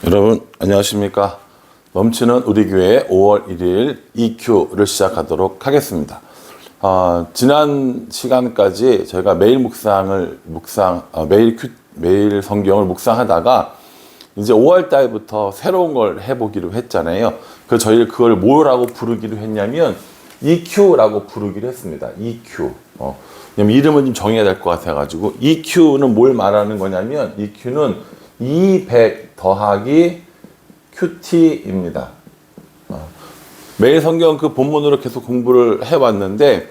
여러분 안녕하십니까. 넘치는 우리 교회 5월 1일 EQ를 시작하도록 하겠습니다. 지난 시간까지 저희가 매일 매일 성경을 묵상하다가 이제 5월 달부터 새로운 걸 해보기로 했잖아요. 그래서 저희를 그걸 뭐라고 부르기로 했냐면 EQ라고 부르기로 했습니다. EQ. 왜냐면 이름은 좀 정해야 될 것 같아가지고 EQ는 뭘 말하는 거냐면 EQ는 200 더하기 QT입니다. 매일 성경 그 본문으로 계속 공부를 해왔는데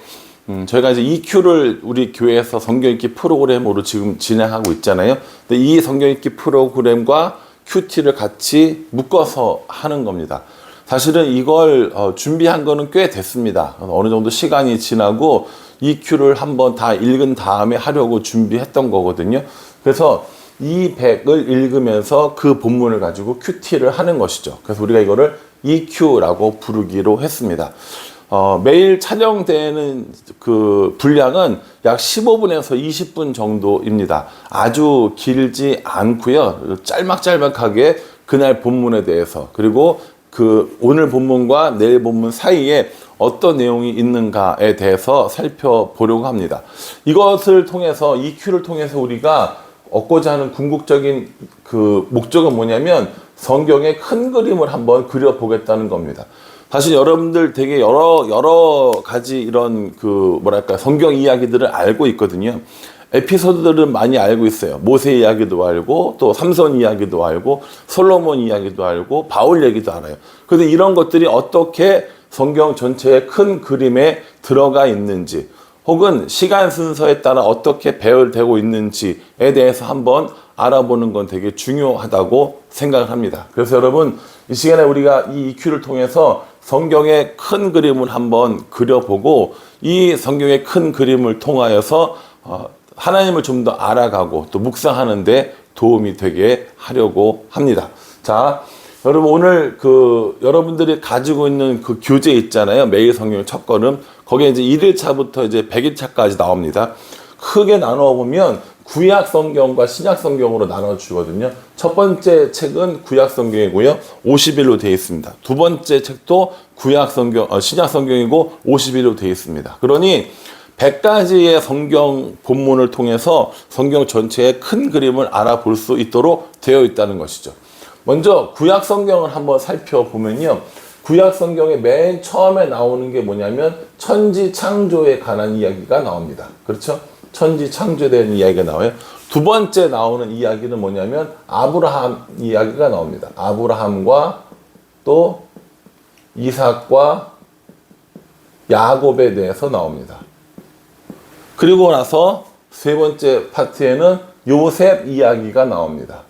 저희가 이제 EQ를 우리 교회에서 성경 읽기 프로그램으로 지금 진행하고 있잖아요. 근데 이 성경 읽기 프로그램과 QT를 같이 묶어서 하는 겁니다. 사실은 이걸 준비한 거는 꽤 됐습니다. 어느 정도 시간이 지나고 EQ를 한번 다 읽은 다음에 하려고 준비했던 거거든요. 그래서 이 100을 읽으면서 그 본문을 가지고 QT를 하는 것이죠. 그래서 우리가 이거를 EQ라고 부르기로 했습니다. 매일 촬영되는 그 분량은 약 15분에서 20분 정도입니다. 아주 길지 않고요. 짤막짤막하게 그날 본문에 대해서 그리고 그 오늘 본문과 내일 본문 사이에 어떤 내용이 있는가에 대해서 살펴보려고 합니다. 이것을 통해서 EQ를 통해서 우리가 얻고자 하는 궁극적인 그 목적은 뭐냐면 성경의 큰 그림을 한번 그려보겠다는 겁니다. 사실 여러분들 되게 여러 가지 이런 그 뭐랄까 성경 이야기들을 알고 있거든요. 에피소드들은 많이 알고 있어요. 모세 이야기도 알고 또 삼손 이야기도 알고 솔로몬 이야기도 알고 바울 얘기도 알아요. 그런데 이런 것들이 어떻게 성경 전체의 큰 그림에 들어가 있는지 혹은 시간 순서에 따라 어떻게 배열되고 있는지에 대해서 한번 알아보는 건 되게 중요하다고 생각합니다. 그래서 여러분 이 시간에 우리가 이 EQ를 통해서 성경의 큰 그림을 한번 그려보고 이 성경의 큰 그림을 통하여서 하나님을 좀 더 알아가고 또 묵상하는 데 도움이 되게 하려고 합니다. 자, 여러분 오늘 여러분들이 가지고 있는 그 교재 있잖아요. 매일 성경 첫걸음. 거기에 이제 1일차부터 이제 100일차까지 나옵니다. 크게 나누어 보면 구약 성경과 신약 성경으로 나눠 주거든요. 첫 번째 책은 구약 성경이고요. 50일로 되어 있습니다. 두 번째 책도 구약 성경, 신약 성경이고 50일로 되어 있습니다. 그러니 100가지의 성경 본문을 통해서 성경 전체의 큰 그림을 알아볼 수 있도록 되어 있다는 것이죠. 먼저 구약 성경을 한번 살펴보면요. 구약 성경의 맨 처음에 나오는 게 뭐냐면 천지 창조에 관한 이야기가 나옵니다. 그렇죠? 천지 창조에 대한 이야기가 나와요. 두 번째 나오는 이야기는 뭐냐면 아브라함 이야기가 나옵니다. 아브라함과 또 이삭과 야곱에 대해서 나옵니다. 그리고 나서 세 번째 파트에는 요셉 이야기가 나옵니다.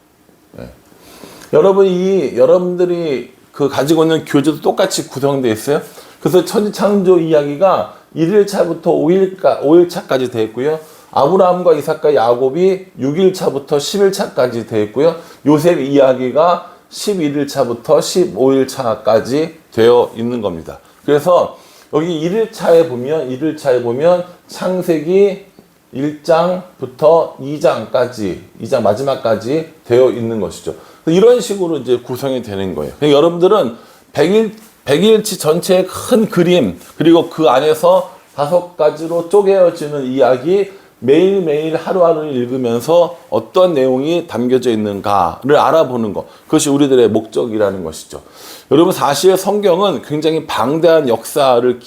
여러분들이 가지고 있는 교재도 똑같이 구성되어 있어요. 그래서 천지 창조 이야기가 1일차부터 5일차까지 되어 있고요. 아브라함과 이삭과 야곱이 6일차부터 10일차까지 되어 있고요. 요셉 이야기가 11일차부터 15일차까지 되어 있는 겁니다. 그래서 여기 1일차에 보면 창세기 1장부터 2장 마지막까지 되어 있는 것이죠. 이런 식으로 이제 구성이 되는 거예요. 그러니까 여러분들은 100일치 전체의 큰 그림, 그리고 그 안에서 5가지로 쪼개어지는 이야기, 매일매일 하루하루 읽으면서 어떤 내용이 담겨져 있는가를 알아보는 것. 그것이 우리들의 목적이라는 것이죠. 여러분, 사실 성경은 굉장히 방대한 역사를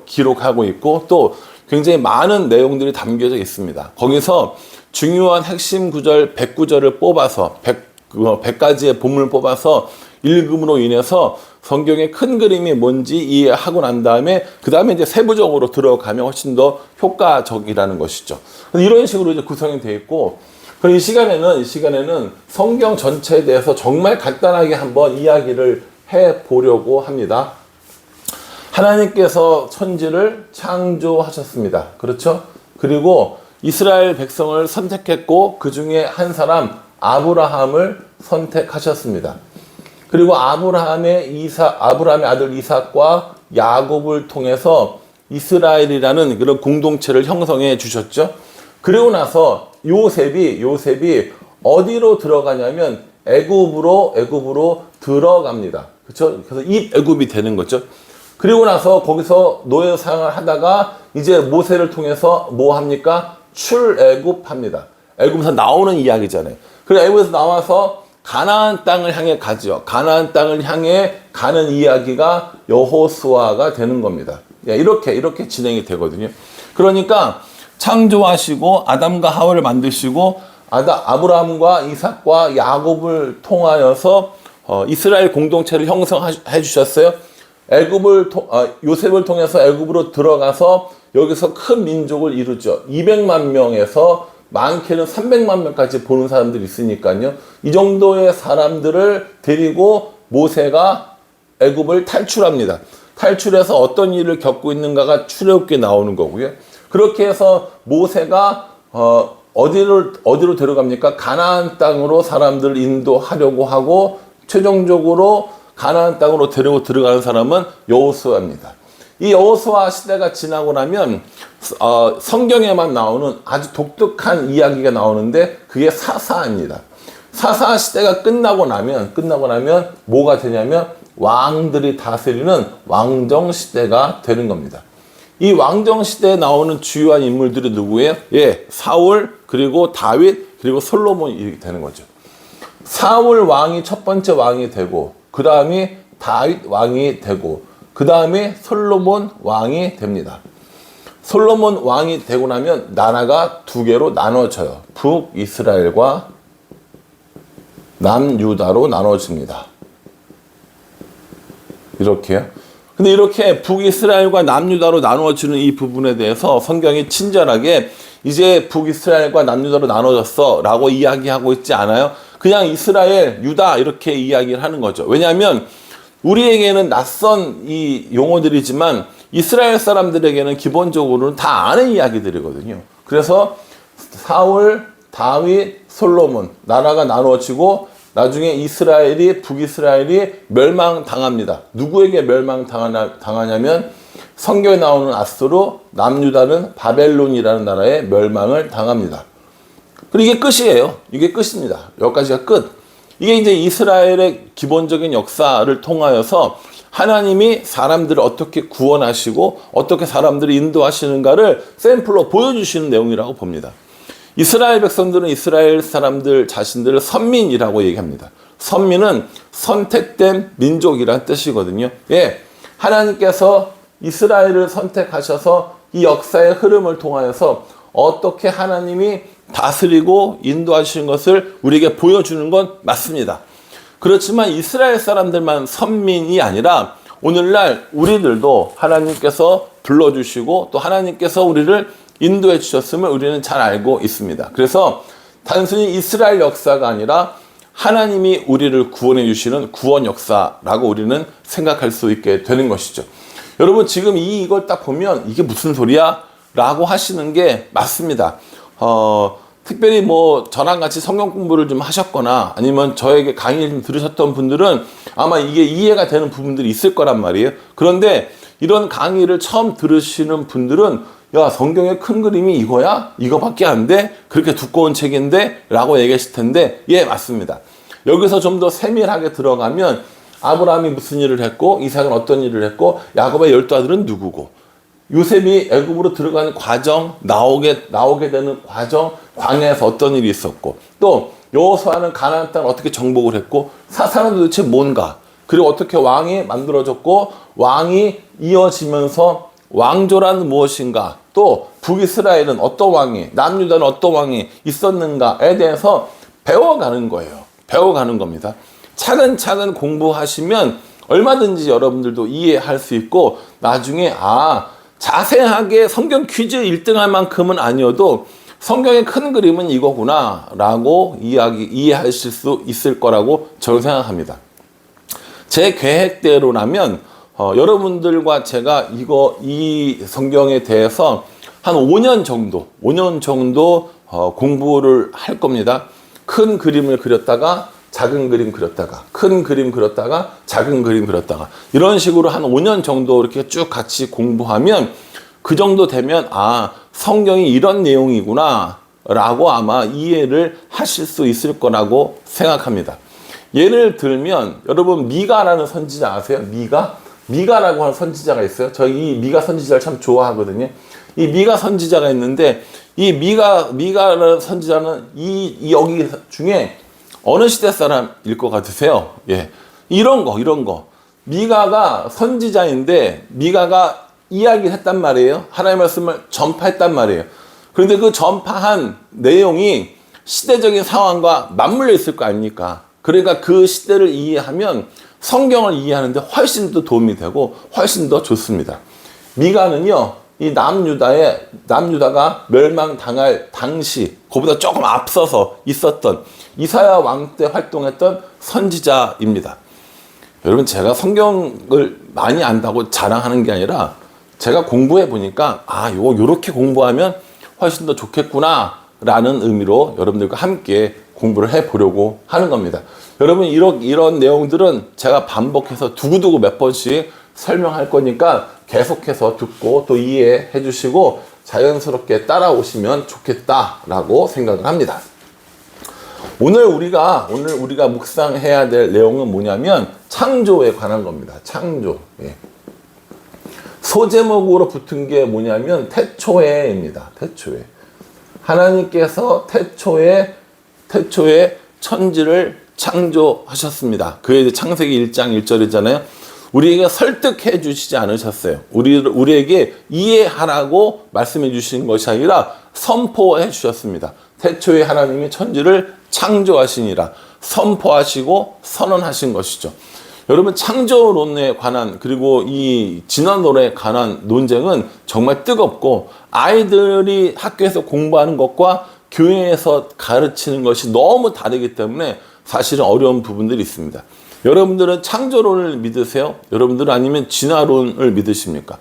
기록하고 있고 또 굉장히 많은 내용들이 담겨져 있습니다. 거기서 중요한 핵심 구절 100구절을 뽑아서 100가지의 본문을 뽑아서 읽음으로 인해서 성경의 큰 그림이 뭔지 이해하고 난 다음에 그 다음에 이제 세부적으로 들어가면 훨씬 더 효과적이라는 것이죠. 이런 식으로 이제 구성이 되어 있고, 그리고 이 시간에는 성경 전체에 대해서 정말 간단하게 한번 이야기를 해 보려고 합니다. 하나님께서 천지를 창조하셨습니다. 그렇죠? 그리고 이스라엘 백성을 선택했고 그 중에 한 사람 아브라함을 선택하셨습니다. 그리고 아브라함의 아들 이삭과 야곱을 통해서 이스라엘이라는 그런 공동체를 형성해 주셨죠. 그리고 나서 요셉이 어디로 들어가냐면 애굽으로 들어갑니다. 그렇죠? 그래서 입애굽이 되는 거죠. 그리고 나서 거기서 노예 사용을 하다가 이제 모세를 통해서 뭐 합니까? 출애굽합니다. 애굽에서 나오는 이야기잖아요. 그리고 애굽에서 나와서 가나안 땅을 향해 가죠. 가나안 땅을 향해 가는 이야기가 여호수아가 되는 겁니다. 이렇게 진행이 되거든요. 그러니까 창조하시고 아담과 하와를 만드시고 아브라함과 이삭과 야곱을 통하여서 이스라엘 공동체를 형성해 주셨어요. 요셉을 통해서 애굽으로 들어가서 여기서 큰 민족을 이루죠. 200만 명에서 많게는 300만 명까지 보는 사람들이 있으니까요. 이 정도의 사람들을 데리고 모세가 애굽을 탈출합니다. 탈출해서 어떤 일을 겪고 있는가가 출애굽기에 나오는 거고요. 그렇게 해서 모세가 어디로 데려갑니까? 가나안 땅으로 사람들을 인도하려고 하고 최종적으로 가나안 땅으로 데리고 들어가는 사람은 여호수아입니다. 이 여호수아 시대가 지나고 나면 성경에만 나오는 아주 독특한 이야기가 나오는데 그게 사사입니다. 사사 시대가 끝나고 나면 뭐가 되냐면 왕들이 다스리는 왕정 시대가 되는 겁니다. 이 왕정 시대에 나오는 주요한 인물들이 누구예요? 사울, 그리고 다윗, 그리고 솔로몬이 이렇게 되는 거죠. 사울 왕이 첫 번째 왕이 되고 그 다음에 다윗 왕이 되고 그 다음에 솔로몬 왕이 됩니다. 솔로몬 왕이 되고 나면 나라가 두 개로 나눠져요. 북이스라엘과 남유다로 나눠집니다. 이렇게요. 근데 이렇게 북이스라엘과 남유다로 나누어지는 이 부분에 대해서 성경이 친절하게 이제 북이스라엘과 남유다로 나눠졌어 라고 이야기하고 있지 않아요. 그냥 이스라엘, 유다 이렇게 이야기를 하는 거죠. 왜냐하면 우리에게는 낯선 이 용어들이지만 이스라엘 사람들에게는 기본적으로는 다 아는 이야기들이거든요. 그래서 사울, 다윗, 솔로몬 나라가 나누어지고 나중에 북이스라엘이 멸망당합니다. 누구에게 멸망당하냐면 성경에 나오는 아수르, 남유다는 바벨론이라는 나라에 멸망을 당합니다. 그리고 이게 끝이에요. 이게 끝입니다. 여기까지가 끝. 이게 이제 이스라엘의 기본적인 역사를 통하여서 하나님이 사람들을 어떻게 구원하시고 어떻게 사람들을 인도하시는가를 샘플로 보여주시는 내용이라고 봅니다. 이스라엘 백성들은 이스라엘 사람들 자신들을 선민이라고 얘기합니다. 선민은 선택된 민족이라는 뜻이거든요. 하나님께서 이스라엘을 선택하셔서 이 역사의 흐름을 통하여서 어떻게 하나님이 다스리고 인도하시는 것을 우리에게 보여주는 건 맞습니다. 그렇지만 이스라엘 사람들만 선민이 아니라 오늘날 우리들도 하나님께서 불러주시고 또 하나님께서 우리를 인도해 주셨음을 우리는 잘 알고 있습니다. 그래서 단순히 이스라엘 역사가 아니라 하나님이 우리를 구원해 주시는 구원 역사라고 우리는 생각할 수 있게 되는 것이죠. 여러분 지금 이걸 딱 보면 이게 무슨 소리야? 라고 하시는 게 맞습니다. 특별히 뭐 저랑 같이 성경 공부를 좀 하셨거나 아니면 저에게 강의를 좀 들으셨던 분들은 아마 이게 이해가 되는 부분들이 있을 거란 말이에요. 그런데 이런 강의를 처음 들으시는 분들은 야, 성경의 큰 그림이 이거야? 이거밖에 안 돼? 그렇게 두꺼운 책인데? 라고 얘기하실 텐데, 맞습니다. 여기서 좀 더 세밀하게 들어가면 아브라함이 무슨 일을 했고, 이삭은 어떤 일을 했고, 야곱의 12아들은 누구고, 요셉이 애굽으로 들어가는 과정, 나오게 되는 과정, 광야에서 어떤 일이 있었고, 또 여호수아는 가나안 땅을 어떻게 정복을 했고, 사사는 도대체 뭔가, 그리고 어떻게 왕이 만들어졌고, 왕이 이어지면서 왕조란 무엇인가, 또 북이스라엘은 어떤 왕이, 남유다는 어떤 왕이 있었는가에 대해서 배워가는 거예요. 배워가는 겁니다. 차근차근 공부하시면 얼마든지 여러분들도 이해할 수 있고 나중에 자세하게 성경 퀴즈 1등할 만큼은 아니어도 성경의 큰 그림은 이거구나 라고 이해하실 수 있을 거라고 저는 생각합니다. 제 계획대로라면 여러분들과 제가 이 성경에 대해서 한 5년 정도 공부를 할 겁니다. 큰 그림을 그렸다가 작은 그림 그렸다가 큰 그림 그렸다가 작은 그림 그렸다가 이런 식으로 한 5년 정도 이렇게 쭉 같이 공부하면 그 정도 되면 성경이 이런 내용이구나 라고 아마 이해를 하실 수 있을 거라고 생각합니다. 예를 들면 여러분 미가라는 선지자 아세요? 미가라고 하는 선지자가 있어요. 저 이 미가 선지자를 참 좋아하거든요. 이 미가 선지자가 있는데 이 미가라는 선지자는 이 여기 중에 어느 시대 사람일 것 같으세요? 예. 이런 거. 미가가 선지자인데 미가가 이야기를 했단 말이에요. 하나님의 말씀을 전파했단 말이에요. 그런데 그 전파한 내용이 시대적인 상황과 맞물려 있을 거 아닙니까? 그러니까 그 시대를 이해하면 성경을 이해하는데 훨씬 더 도움이 되고 훨씬 더 좋습니다. 미가는요, 이 남유다가 멸망당할 당시, 그보다 조금 앞서서 있었던 이사야 왕 때 활동했던 선지자입니다. 여러분, 제가 성경을 많이 안다고 자랑하는 게 아니라 제가 공부해 보니까 요렇게 공부하면 훨씬 더 좋겠구나 라는 의미로 여러분들과 함께 공부를 해 보려고 하는 겁니다. 여러분, 이런 내용들은 제가 반복해서 두고두고 몇 번씩 설명할 거니까 계속해서 듣고 또 이해해 주시고 자연스럽게 따라오시면 좋겠다라고 생각을 합니다. 오늘 우리가 묵상해야 될 내용은 뭐냐면 창조에 관한 겁니다. 창조. 예. 소제목으로 붙은 게 뭐냐면 태초에입니다. 태초에. 하나님께서 태초에 천지를 창조하셨습니다. 그게 이제 창세기 1장 1절이잖아요. 우리에게 설득해 주시지 않으셨어요. 우리에게 이해하라고 말씀해 주신 것이 아니라 선포해 주셨습니다. 태초에 하나님이 천지를 창조하시니라 선포하시고 선언하신 것이죠. 여러분, 창조론에 관한 그리고 이 진화론에 관한 논쟁은 정말 뜨겁고 아이들이 학교에서 공부하는 것과 교회에서 가르치는 것이 너무 다르기 때문에 사실은 어려운 부분들이 있습니다. 여러분들은 창조론을 믿으세요? 여러분들은 아니면 진화론을 믿으십니까?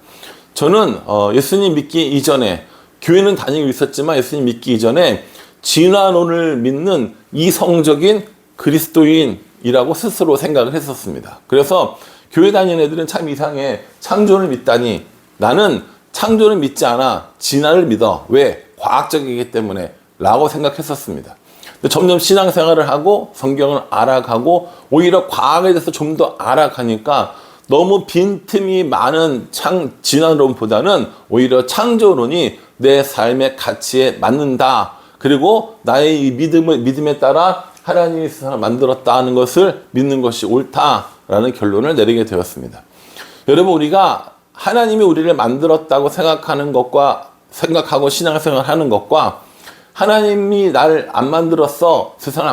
저는 예수님 믿기 이전에 교회는 다니고 있었지만 예수님 믿기 이전에 진화론을 믿는 이성적인 그리스도인이라고 스스로 생각을 했었습니다. 그래서 교회 다니는 애들은 참 이상해. 창조를 믿다니. 나는 창조를 믿지 않아. 진화를 믿어. 왜? 과학적이기 때문에 라고 생각했었습니다. 근데 점점 신앙생활을 하고 성경을 알아가고 오히려 과학에 대해서 좀 더 알아가니까 너무 빈틈이 많은 진화론보다는 오히려 창조론이 내 삶의 가치에 맞는다. 그리고 나의 이 믿음에 따라 하나님이 세상을 만들었다 하는 것을 믿는 것이 옳다라는 결론을 내리게 되었습니다. 여러분, 우리가 하나님이 우리를 만들었다고 생각하고 신앙생활 하는 것과 하나님이 나를 안 만들었어, 세상을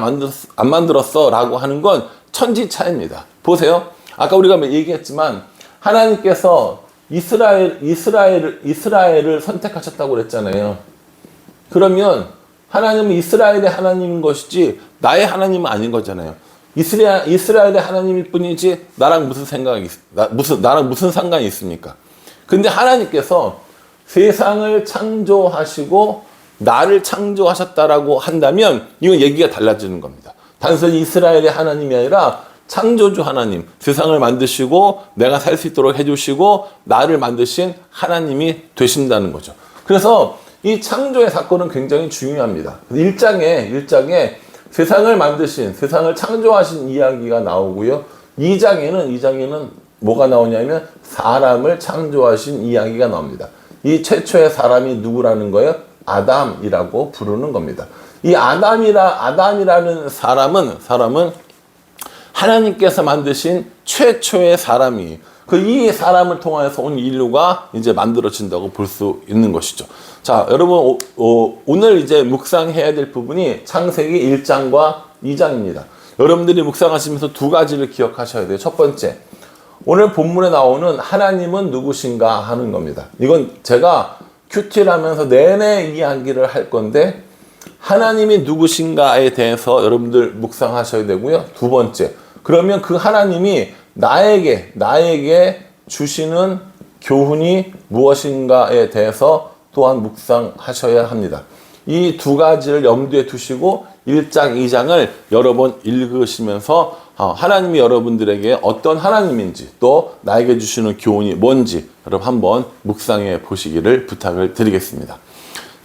안 만들었어 라고 하는 건 천지 차이입니다. 보세요. 아까 우리가 얘기했지만 하나님께서 이스라엘을 선택하셨다고 그랬잖아요. 그러면 하나님은 이스라엘의 하나님인 것이지 나의 하나님은 아닌 거잖아요. 이스라엘의 하나님일 뿐이지 나랑 무슨 상관이 있습니까? 근데 하나님께서 세상을 창조하시고 나를 창조하셨다라고 한다면 이건 얘기가 달라지는 겁니다. 단순히 이스라엘의 하나님이 아니라 창조주 하나님, 세상을 만드시고 내가 살 수 있도록 해주시고 나를 만드신 하나님이 되신다는 거죠. 그래서 이 창조의 사건은 굉장히 중요합니다. 1장에 세상을 창조하신 이야기가 나오고요. 2장에는 뭐가 나오냐면 사람을 창조하신 이야기가 나옵니다. 이 최초의 사람이 누구라는 거예요? 아담이라고 부르는 겁니다. 이 아담이라는 사람은 하나님께서 만드신 최초의 사람이 이 사람을 통해서 온 인류가 이제 만들어진다고 볼 수 있는 것이죠. 자, 여러분, 오늘 이제 묵상해야 될 부분이 창세기 1장과 2장입니다. 여러분들이 묵상하시면서 두 가지를 기억하셔야 돼요. 첫 번째, 오늘 본문에 나오는 하나님은 누구신가 하는 겁니다. 이건 제가 큐티를 하면서 내내 이야기를 할 건데 하나님이 누구신가에 대해서 여러분들 묵상하셔야 되고요. 두 번째, 그러면 그 하나님이 나에게 주시는 교훈이 무엇인가에 대해서 또한 묵상하셔야 합니다. 이 두 가지를 염두에 두시고 1장, 2장을 여러 번 읽으시면서 하나님이 여러분들에게 어떤 하나님인지 또 나에게 주시는 교훈이 뭔지 여러분 한번 묵상해 보시기를 부탁을 드리겠습니다.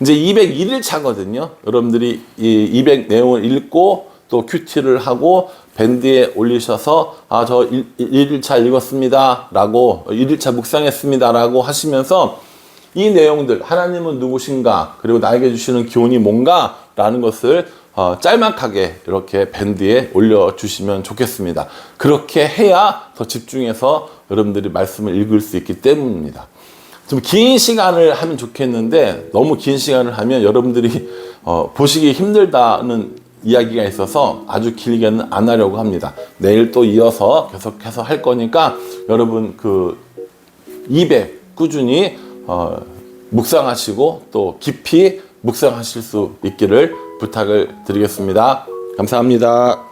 이제 201일 차거든요. 여러분들이 이 200 내용을 읽고 또 큐티를 하고 밴드에 올리셔서 저 1일차 읽었습니다 라고 1일차 묵상했습니다 라고 하시면서 이 내용들, 하나님은 누구신가, 그리고 나에게 주시는 교훈이 뭔가 라는 것을 짤막하게 이렇게 밴드에 올려주시면 좋겠습니다. 그렇게 해야 더 집중해서 여러분들이 말씀을 읽을 수 있기 때문입니다. 좀 긴 시간을 하면 좋겠는데 너무 긴 시간을 하면 여러분들이 보시기 힘들다는 이야기가 있어서 아주 길게는 안 하려고 합니다. 내일 또 이어서 계속해서 할 거니까 여러분 그 입에 꾸준히 묵상하시고 또 깊이 묵상하실 수 있기를 부탁을 드리겠습니다. 감사합니다.